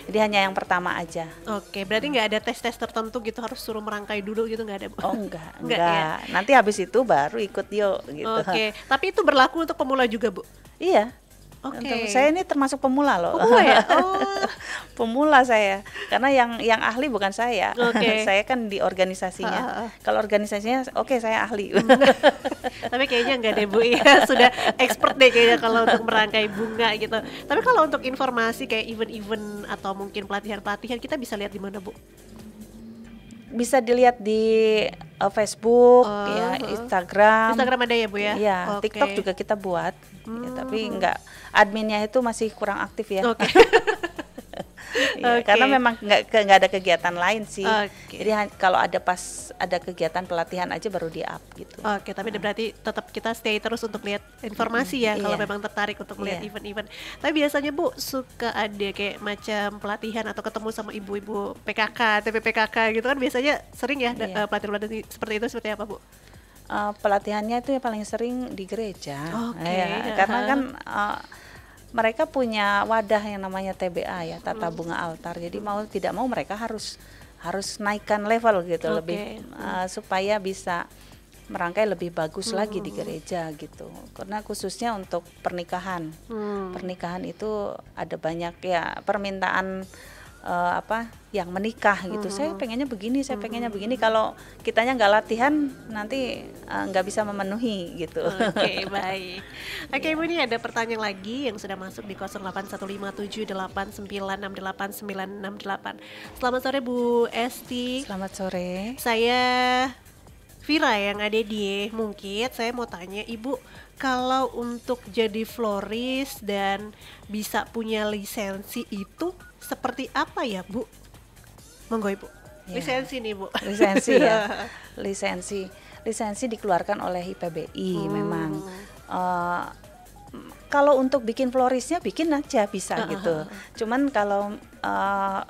Jadi hanya yang pertama aja. Berarti nggak ada tes tertentu gitu harus suruh merangkai dulu gitu, nggak ada Bu? Oh enggak. Ya? Nanti habis itu baru ikut yuk gitu. Tapi itu berlaku untuk pemula juga Bu? Iya. Saya ini termasuk pemula loh. Pemula saya, karena yang ahli bukan saya. Saya kan di organisasinya. Kalau organisasinya saya ahli. Tapi kayaknya enggak deh Bu ya, sudah expert deh kayaknya kalau untuk merangkai bunga gitu. Tapi kalau untuk informasi kayak event-event atau mungkin pelatihan-pelatihan kita bisa lihat di mana Bu? Bisa dilihat di Facebook, Instagram. Instagram ada ya Bu ya? Iya, TikTok juga kita buat. Ya, tapi adminnya itu masih kurang aktif ya. Karena memang nggak ada kegiatan lain sih. Jadi kalau ada kegiatan pelatihan aja baru di up gitu. Tapi berarti tetap kita stay terus untuk lihat informasi ya kalau memang tertarik untuk lihat event-event. Tapi biasanya Bu suka ada kayak macam pelatihan atau ketemu sama ibu-ibu PKK, TPPKK gitu kan, biasanya sering ya pelatihan-pelatihan seperti itu, seperti apa Bu? Pelatihannya itu yang paling sering di gereja. Karena kan mereka punya wadah yang namanya TBA ya, Tata Bunga Altar. Jadi mau tidak mau mereka harus naikkan level gitu, lebih supaya bisa merangkai lebih bagus lagi di gereja gitu. Karena khususnya untuk pernikahan. Pernikahan itu ada banyak ya permintaan yang menikah gitu. Saya pengennya begini, saya pengennya begini. Kalau kitanya nggak latihan nanti nggak bisa memenuhi gitu. Baik. Bu, ini ada pertanyaan lagi yang sudah masuk di 081578968968. Selamat sore Bu Esti. Selamat sore. Saya Vira yang ada di Mungkit. Saya mau tanya Ibu, kalau untuk jadi florist dan bisa punya lisensi itu seperti apa ya Bu? Monggo Ibu. Lisensi nih Bu. Lisensi ya. Lisensi dikeluarkan oleh IPBI memang. kalau untuk bikin florisnya bikin aja bisa gitu. Cuman kalau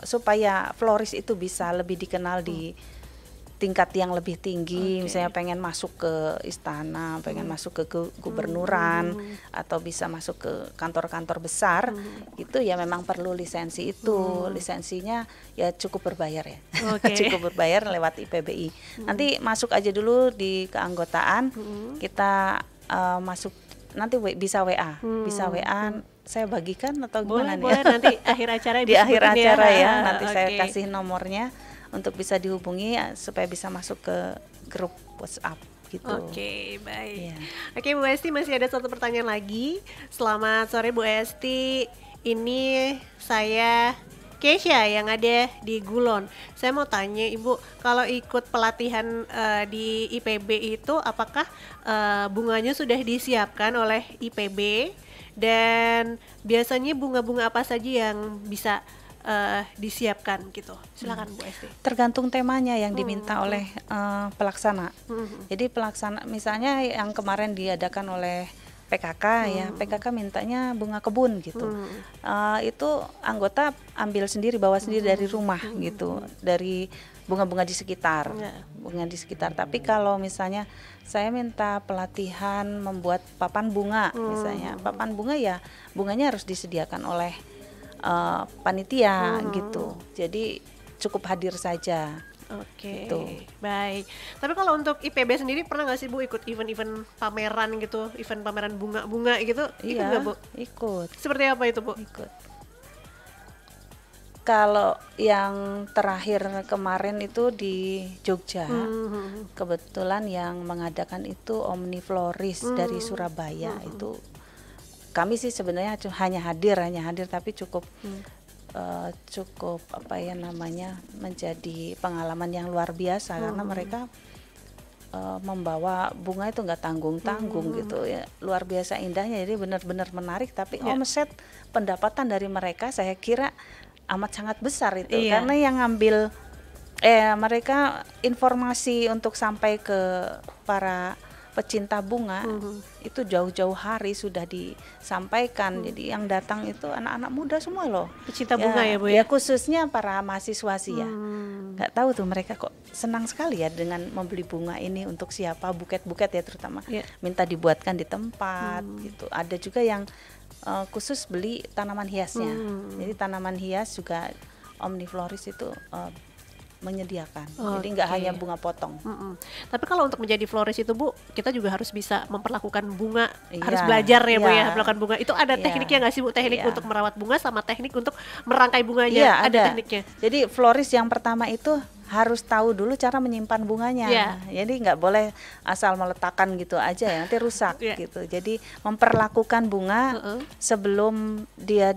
supaya floris itu bisa lebih dikenal di tingkat yang lebih tinggi, misalnya pengen masuk ke istana, pengen masuk ke gubernuran, atau bisa masuk ke kantor-kantor besar, gitu ya memang perlu lisensi itu. Lisensinya ya cukup berbayar ya, cukup berbayar lewat IPBI. Nanti masuk aja dulu di keanggotaan, kita masuk nanti bisa WA, bisa WA. Saya bagikan atau gimana nih? Boleh nanti akhir acara di akhir acara ya, nanti saya kasih nomornya untuk bisa dihubungi supaya bisa masuk ke grup WhatsApp gitu. Oke, baik. Oke, Bu Esti, masih ada satu pertanyaan lagi. Selamat sore Bu Esti. Ini saya Kesha yang ada di Gulon. Saya mau tanya Ibu, kalau ikut pelatihan di IPB itu apakah bunganya sudah disiapkan oleh IPB, dan biasanya bunga-bunga apa saja yang bisa disiapkan gitu? Silakan Bu Esti. Tergantung temanya yang diminta oleh pelaksana. Jadi pelaksana misalnya yang kemarin diadakan oleh PKK ya, PKK mintanya bunga kebun gitu. Itu anggota ambil sendiri, bawa sendiri dari rumah gitu, dari bunga-bunga di sekitar, bunga di sekitar. Tapi kalau misalnya saya minta pelatihan membuat papan bunga, misalnya papan bunga ya bunganya harus disediakan oleh panitia gitu. Jadi cukup hadir saja. Oke, gitu. Baik. Tapi kalau untuk IPB sendiri pernah nggak sih Bu ikut event-event pameran gitu, event pameran bunga-bunga gitu? Ikut nggak Bu? Ikut. Seperti apa itu Bu? Ikut. Kalau yang terakhir kemarin itu di Jogja, kebetulan yang mengadakan itu Omnifloris dari Surabaya. Itu kami sih sebenarnya hanya hadir tapi cukup cukup apa ya namanya, menjadi pengalaman yang luar biasa karena mereka membawa bunga itu nggak tanggung-tanggung gitu ya, luar biasa indahnya. Jadi benar-benar menarik, tapi omset pendapatan dari mereka saya kira amat sangat besar itu, karena yang ngambil mereka informasi untuk sampai ke para pecinta bunga itu jauh-jauh hari sudah disampaikan. Jadi yang datang itu anak-anak muda semua loh, pecinta bunga ya Bu ya? Khususnya para mahasiswa sih ya. Nggak tahu tuh mereka kok senang sekali ya dengan membeli bunga ini untuk siapa, buket-buket ya terutama, minta dibuatkan di tempat gitu. Ada juga yang khusus beli tanaman hiasnya. Jadi tanaman hias juga Omnifloris itu menyediakan. Jadi nggak hanya bunga potong. Tapi kalau untuk menjadi floris itu Bu, kita juga harus bisa memperlakukan bunga, harus belajar ya Bu ya, melakukan bunga. Itu ada tekniknya nggak sih Bu? Teknik untuk merawat bunga sama teknik untuk merangkai bunganya, ada tekniknya. Jadi floris yang pertama itu harus tahu dulu cara menyimpan bunganya. Jadi nggak boleh asal meletakkan gitu aja ya, nanti rusak gitu. Jadi memperlakukan bunga sebelum dia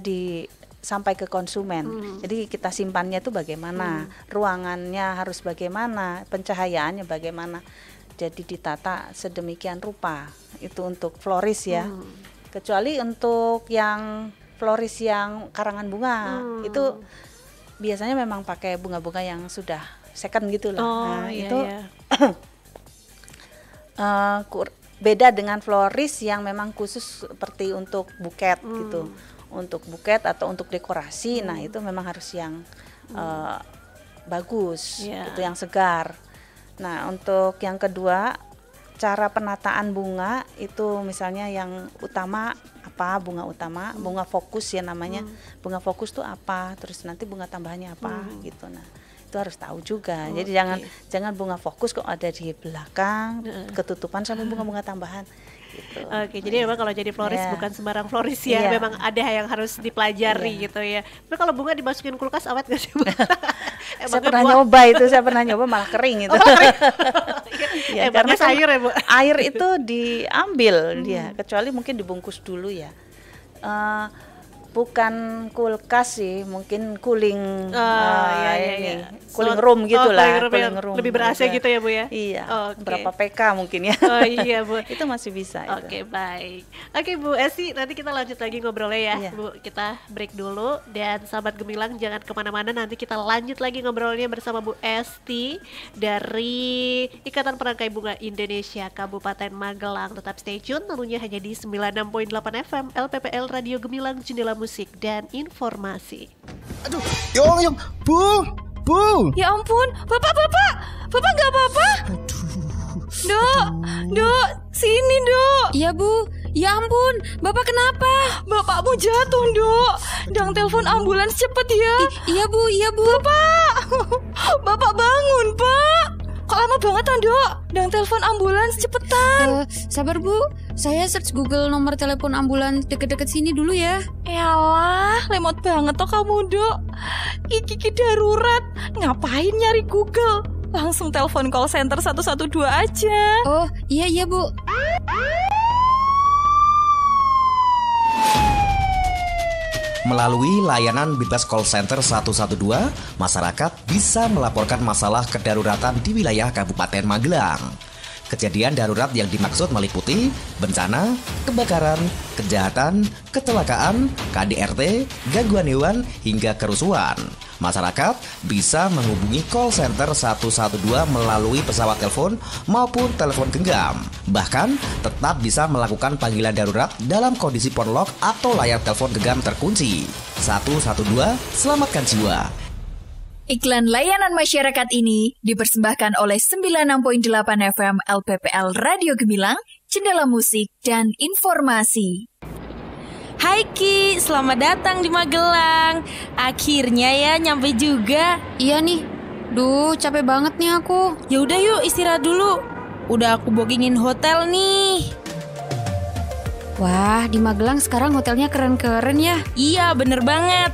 sampai ke konsumen. Jadi kita simpannya itu bagaimana, ruangannya harus bagaimana, pencahayaannya bagaimana. Jadi ditata sedemikian rupa. Itu untuk floris ya. Kecuali untuk yang floris yang karangan bunga, itu biasanya memang pakai bunga-bunga yang sudah second gitu lah. Itu beda dengan floris yang memang khusus seperti untuk buket gitu. Untuk buket atau untuk dekorasi, nah itu memang harus yang bagus, itu yang segar. Nah untuk yang kedua, cara penataan bunga itu misalnya yang utama apa, bunga utama, bunga fokus ya namanya, bunga fokus tuh apa, terus nanti bunga tambahannya apa gitu. Nah itu harus tahu juga. Jadi jangan bunga fokus kok ada di belakang, ketutupan sama bunga-bunga tambahan. Gitu. Oke, jadi memang kalau jadi floris bukan sembarang floris ya, memang ada yang harus dipelajari gitu ya. Tapi kalau bunga dimasukin kulkas awet gak sih Bu? Saya pernah nyoba itu, malah kering itu. Karena sayur ya Bu. Air itu diambil dia, kecuali mungkin dibungkus dulu ya. Bukan kulkas sih, mungkin cooling cooling So, room gitulah, cooling room lebih ber-AC gitu ya Bu ya? Iya. Oke. Berapa PK mungkin ya? Oh iya Bu. Itu masih bisa. Oke, baik. Oke Bu Esti, nanti kita lanjut lagi ngobrolnya ya. Iya. Bu, kita break dulu. Dan sahabat Gemilang jangan kemana-mana, nanti kita lanjut lagi ngobrolnya bersama Bu Esti dari Ikatan Perangkai Bunga Indonesia Kabupaten Magelang. Tetap stay tune, tentunya hanya di 96.8 FM LPPL Radio Gemilang, jendela musik dan informasi. Aduh, Yong, Bu. Ya ampun, Bapak nggak apa-apa? Dok, sini Dok. Iya Bu, ya ampun, Bapak kenapa? Bapakmu jatuh Dok, dang telepon ambulans cepet ya. Iya Bu. Bapak bangun Pak. Kok lama banget Dok, dang telepon ambulans cepetan. Sabar Bu, saya search Google nomor telepon ambulans deket-deket sini dulu ya. Yalah, lemot banget toh kamu Dok. Iki darurat, ngapain nyari Google? Langsung telepon call center 112 aja. Oh, iya Bu. Melalui layanan bebas call center 112, masyarakat bisa melaporkan masalah kedaruratan di wilayah Kabupaten Magelang. Kejadian darurat yang dimaksud meliputi bencana, kebakaran, kejahatan, kecelakaan, KDRT, gangguan hewan, hingga kerusuhan. Masyarakat bisa menghubungi call center 112 melalui pesawat telepon maupun telepon genggam. Bahkan tetap bisa melakukan panggilan darurat dalam kondisi phone lock atau layar telepon genggam terkunci. 112, selamatkan jiwa. Iklan layanan masyarakat ini dipersembahkan oleh 96.8 FM LPPL Radio Gemilang, jendela musik dan informasi. Hai Ki, selamat datang di Magelang. Akhirnya ya nyampe juga. Iya nih. Duh, capek banget nih aku. Ya udah yuk istirahat dulu. Udah aku bookingin hotel nih. Wah, di Magelang sekarang hotelnya keren-keren ya. Iya, bener banget.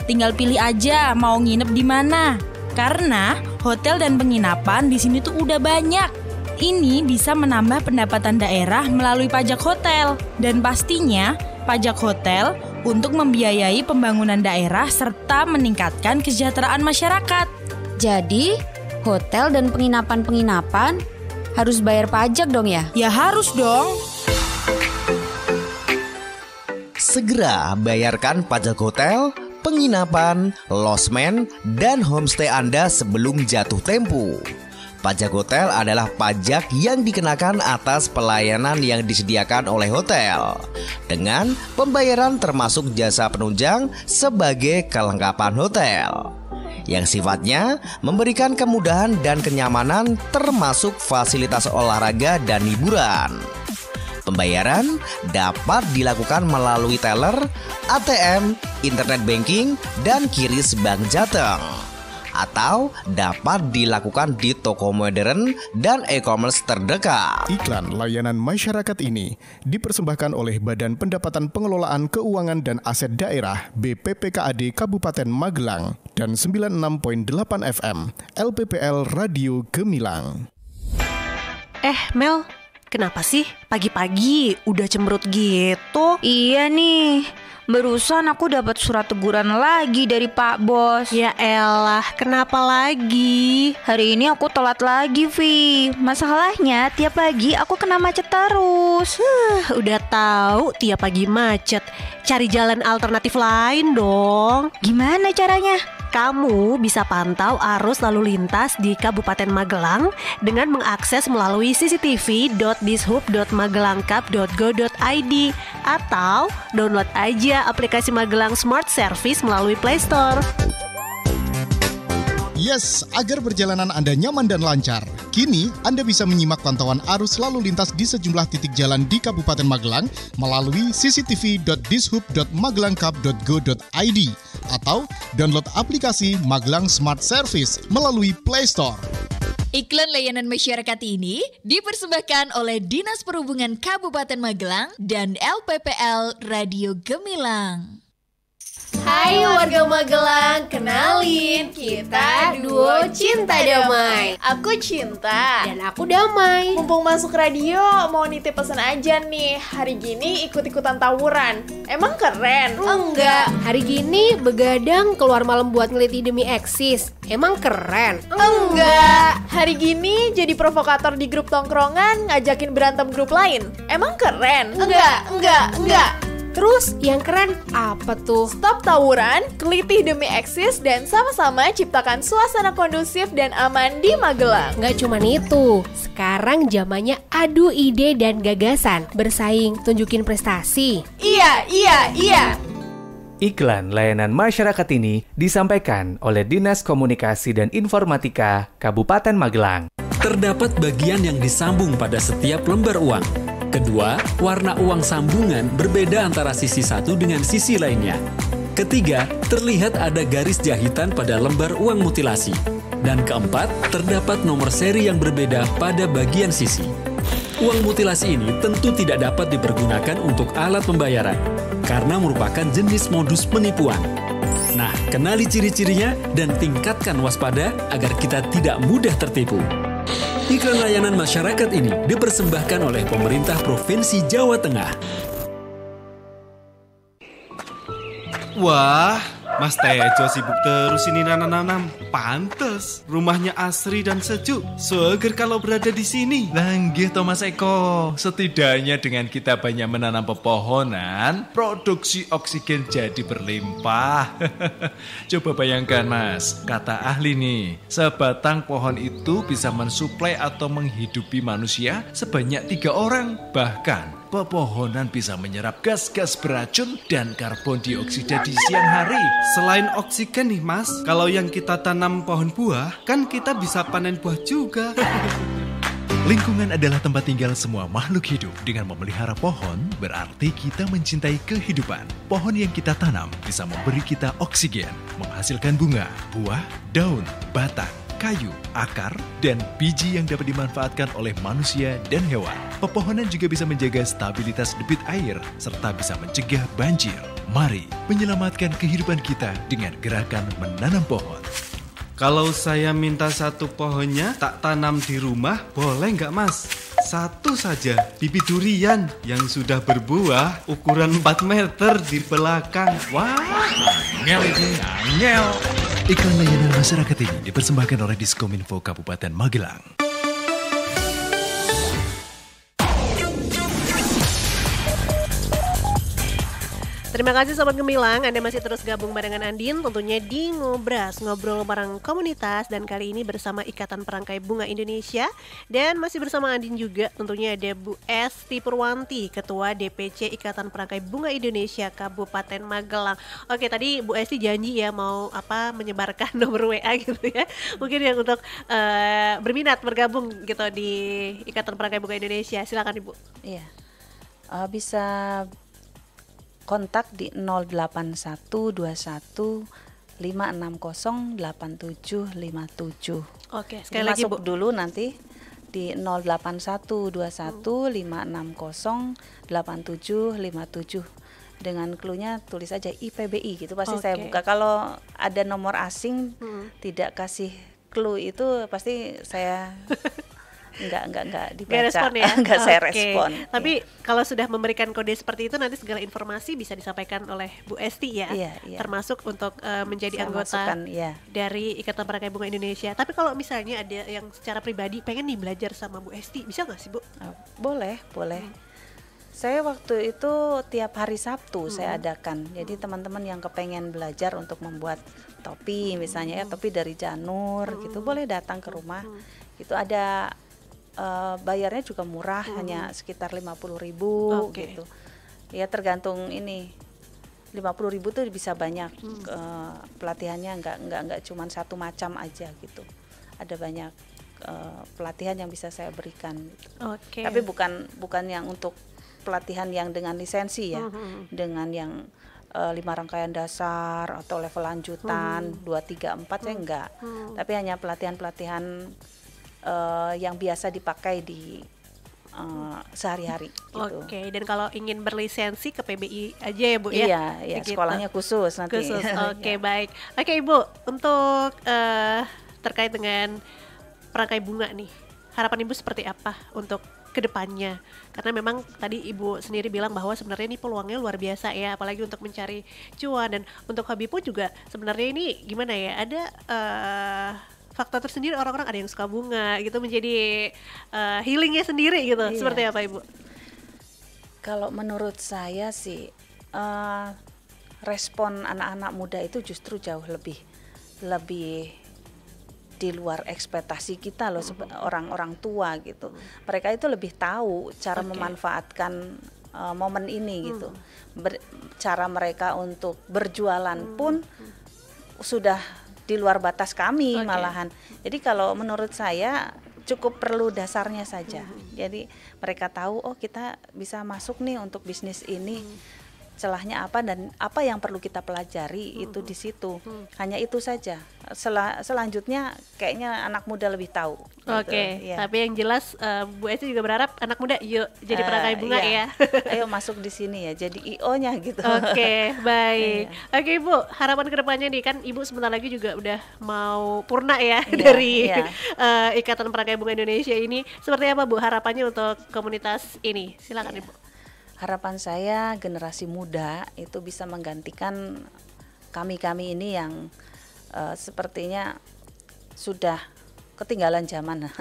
Tinggal pilih aja mau nginep di mana. Karena hotel dan penginapan di sini tuh udah banyak. Ini bisa menambah pendapatan daerah melalui pajak hotel. Dan pastinya pajak hotel untuk membiayai pembangunan daerah serta meningkatkan kesejahteraan masyarakat. Jadi, hotel dan penginapan-penginapan harus bayar pajak dong ya? Ya harus dong. Segera bayarkan pajak hotel, penginapan, losmen, dan homestay Anda sebelum jatuh tempo. Pajak hotel adalah pajak yang dikenakan atas pelayanan yang disediakan oleh hotel, dengan pembayaran termasuk jasa penunjang sebagai kelengkapan hotel, yang sifatnya memberikan kemudahan dan kenyamanan termasuk fasilitas olahraga dan hiburan. Pembayaran dapat dilakukan melalui teller, ATM, internet banking, dan QRIS Bank Jateng. Atau dapat dilakukan di toko modern dan e-commerce terdekat. Iklan layanan masyarakat ini dipersembahkan oleh Badan Pendapatan Pengelolaan Keuangan dan Aset Daerah BPPKAD Kabupaten Magelang dan 96.8 FM LPPL Radio Gemilang. Mel, kenapa sih pagi-pagi udah cemberut gitu? Iya nih, barusan aku dapat surat teguran lagi dari Pak Bos. Ya elah, kenapa lagi? Hari ini aku telat lagi, Vi. Masalahnya tiap pagi aku kena macet terus. Udah tahu tiap pagi macet. Cari jalan alternatif lain dong. Gimana caranya? Kamu bisa pantau arus lalu lintas di Kabupaten Magelang dengan mengakses melalui cctv.dishub.magelangkap.go.id atau download aja aplikasi Magelang Smart Service melalui Play Store. Yes, agar perjalanan Anda nyaman dan lancar, kini Anda bisa menyimak pantauan arus lalu lintas di sejumlah titik jalan di Kabupaten Magelang melalui cctv.dishub.magelangkap.go.id atau download aplikasi Magelang Smart Service melalui Play Store. Iklan layanan masyarakat ini dipersembahkan oleh Dinas Perhubungan Kabupaten Magelang dan LPPL Radio Gemilang. Hai warga Magelang, kenalin, kita duo Cinta Damai. Aku Cinta. Dan aku Damai. Mumpung masuk radio, mau nitip pesan aja nih. Hari gini ikut-ikutan tawuran. Emang keren? Enggak, hari gini begadang keluar malam buat ngeliti demi eksis. Emang keren? Enggak. Hari gini jadi provokator di grup tongkrongan, ngajakin berantem grup lain. Emang keren? Enggak. Terus yang keren apa tuh? Stop tawuran, kelitih demi eksis, dan sama-sama ciptakan suasana kondusif dan aman di Magelang. Nggak cuma itu, sekarang zamannya adu ide dan gagasan. Bersaing, tunjukin prestasi. Iya. Iklan layanan masyarakat ini disampaikan oleh Dinas Komunikasi dan Informatika Kabupaten Magelang. Terdapat bagian yang disambung pada setiap lembar uang. Kedua, warna uang sambungan berbeda antara sisi satu dengan sisi lainnya. Ketiga, terlihat ada garis jahitan pada lembar uang mutilasi. Dan keempat, terdapat nomor seri yang berbeda pada bagian sisi. Uang mutilasi ini tentu tidak dapat dipergunakan untuk alat pembayaran, karena merupakan jenis modus penipuan. Nah, kenali ciri-cirinya dan tingkatkan waspada agar kita tidak mudah tertipu. Iklan layanan masyarakat ini dipersembahkan oleh pemerintah Provinsi Jawa Tengah. Wah, Mas Tejo sibuk terus ini nanam-nanam. Pantes, rumahnya asri dan sejuk. Seger kalau berada di sini. Langgih Thomas Eko, setidaknya dengan kita banyak menanam pepohonan, produksi oksigen jadi berlimpah. Coba bayangkan Mas, kata ahli nih, sebatang pohon itu bisa mensuplai atau menghidupi manusia sebanyak 3 orang. Bahkan pepohonan bisa menyerap gas-gas beracun dan karbon dioksida di siang hari. Selain oksigen nih Mas, kalau yang kita tanam pohon buah, kan kita bisa panen buah juga. Lingkungan adalah tempat tinggal semua makhluk hidup. Dengan memelihara pohon, berarti kita mencintai kehidupan. Pohon yang kita tanam bisa memberi kita oksigen, menghasilkan bunga, buah, daun, batang, kayu, akar, dan biji yang dapat dimanfaatkan oleh manusia dan hewan. Pepohonan juga bisa menjaga stabilitas debit air, serta bisa mencegah banjir. Mari menyelamatkan kehidupan kita dengan gerakan menanam pohon. Kalau saya minta 1 pohonnya tak tanam di rumah, boleh nggak Mas? 1 saja, bibit durian yang sudah berbuah ukuran 4 meter di belakang. Wah, angel. Iklan layanan masyarakat ini dipersembahkan oleh Diskominfo Kabupaten Magelang. Terima kasih Sobat Gemilang, Anda masih terus gabung barengan Andin tentunya di Ngobras, ngobrol bareng komunitas, dan kali ini bersama Ikatan Perangkai Bunga Indonesia. Dan masih bersama Andin juga tentunya ada Bu Esti Purwanti, Ketua DPC Ikatan Perangkai Bunga Indonesia Kabupaten Magelang. Oke, tadi Bu Esti janji ya mau menyebarkan nomor WA gitu ya. Mungkin yang untuk berminat bergabung gitu di Ikatan Perangkai Bunga Indonesia. Silakan Ibu. Iya. Bisa kontak di 08121 560 8757. Oke, sekali lagi masuk Bu. dulu nanti di 08121 560 8757. Dengan cluenya tulis aja IPBI gitu, pasti saya buka. Kalau ada nomor asing tidak kasih clue itu pasti saya enggak dibaca. Nggak respon ya? Enggak saya respon. Tapi kalau sudah memberikan kode seperti itu, nanti segala informasi bisa disampaikan oleh Bu Esti ya. Iya. Termasuk untuk menjadi Saya anggota masukkan, iya. dari Ikatan Perangkai Bunga Indonesia. Tapi kalau misalnya ada yang secara pribadi pengen nih belajar sama Bu Esti, bisa nggak sih Bu? Boleh. Saya waktu itu tiap hari Sabtu saya adakan. Jadi teman-teman yang kepengen belajar untuk membuat topi misalnya ya, topi dari janur gitu, boleh datang ke rumah. Itu ada bayarnya juga murah, hanya sekitar 50.000 gitu. Ya tergantung ini. 50.000 tuh bisa banyak pelatihannya, enggak cuma satu macam aja gitu. Ada banyak pelatihan yang bisa saya berikan gitu. Tapi bukan yang untuk pelatihan yang dengan lisensi ya. Dengan yang 5 rangkaian dasar atau level lanjutan 2, 3, 4 saya enggak. Tapi hanya pelatihan-pelatihan yang biasa dipakai di sehari-hari. Gitu. Oke, dan kalau ingin berlisensi ke PBI aja ya Bu ya? Iya, Gitu. sekolahnya khusus nanti. Khusus, oke baik. Oke Ibu, untuk terkait dengan perangkai bunga nih, harapan Ibu seperti apa untuk kedepannya? Karena memang tadi Ibu sendiri bilang bahwa sebenarnya ini peluangnya luar biasa ya, apalagi untuk mencari cuan, dan untuk hobi pun juga sebenarnya ini gimana ya, ada faktor tersendiri, orang-orang ada yang suka bunga gitu, menjadi healingnya sendiri gitu. Iya. Seperti apa Ibu? Kalau menurut saya sih respon anak-anak muda itu justru jauh lebih di luar ekspektasi kita loh, orang-orang tua gitu. Mereka itu lebih tahu cara memanfaatkan momen ini gitu. Cara mereka untuk berjualan pun sudah di luar batas kami malahan. Jadi kalau menurut saya cukup perlu dasarnya saja. Jadi mereka tahu, oh kita bisa masuk nih untuk bisnis ini. Celahnya apa dan apa yang perlu kita pelajari itu di situ. Hanya itu saja. Selanjutnya kayaknya anak muda lebih tahu. Oke, gitu, ya. tapi yang jelas Bu Esti juga berharap anak muda yuk jadi perangkai bunga ya. Ayo masuk di sini ya, jadi IO-nya gitu. Oke, baik. Oke Ibu, harapan kedepannya nih, kan Ibu sebentar lagi juga udah mau purna ya dari Ikatan Perangkai Bunga Indonesia ini. Seperti apa Bu harapannya untuk komunitas ini? Silakan Ibu. Harapan saya generasi muda itu bisa menggantikan kami ini yang sepertinya sudah ketinggalan zaman.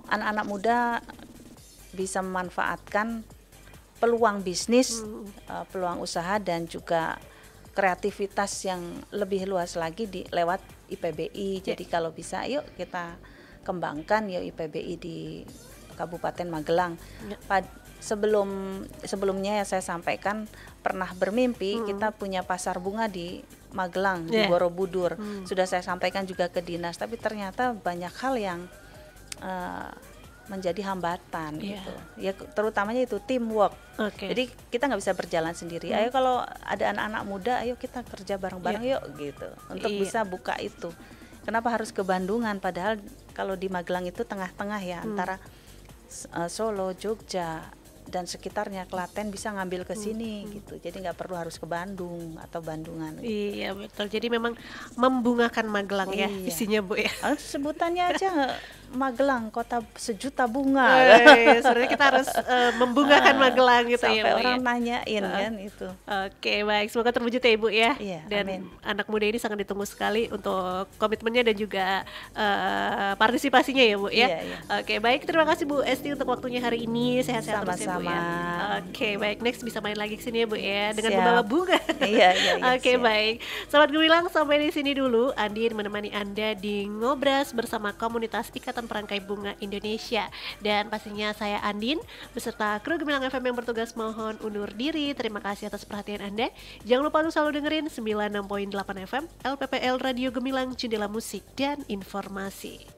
Anak-anak muda bisa memanfaatkan peluang bisnis, peluang usaha, dan juga kreativitas yang lebih luas lagi lewat IPBI. Jadi kalau bisa yuk kita kembangkan yuk IPBI di Kabupaten Magelang. Sebelumnya saya sampaikan pernah bermimpi kita punya pasar bunga di Magelang, di Borobudur. Sudah saya sampaikan juga ke dinas, tapi ternyata banyak hal yang menjadi hambatan gitu. Ya terutamanya itu teamwork. Jadi kita nggak bisa berjalan sendiri. Ayo kalau ada anak-anak muda, ayo kita kerja bareng-bareng yuk gitu. Untuk bisa buka itu. Kenapa harus ke Bandungan? Padahal kalau di Magelang itu tengah-tengah ya, antara Solo, Jogja, dan sekitarnya, Klaten bisa ngambil ke sini gitu. Jadi nggak perlu harus ke Bandung atau Bandungan. Gitu. Iya betul. Jadi memang membungakan Magelang ya isinya Bu ya. Sebutannya aja Magelang, kota sejuta bunga. Sebenarnya kita harus membungakan Magelang gitu sampai ya Bu. Orang nanyain kan itu. Oke, baik. Semoga terwujud ya Ibu ya. Dan amin. Anak muda ini sangat ditunggu sekali untuk komitmennya dan juga partisipasinya ya Bu ya. Oke, baik. Terima kasih Bu Esti untuk waktunya hari ini. Sehat-sehat terus ya Bu ya. Oke, baik. Next bisa main lagi ke sini ya Bu ya dengan membawa bunga. Oke, baik. Sobat Gemilang, sampai di sini dulu. Andin menemani Anda di Ngobras bersama komunitas Ikatan Perangkai Bunga Indonesia. Dan pastinya saya Andin beserta kru Gemilang FM yang bertugas mohon undur diri. Terima kasih atas perhatian Anda. Jangan lupa untuk selalu dengerin 96.8 FM LPPL Radio Gemilang, Jendela Musik dan Informasi.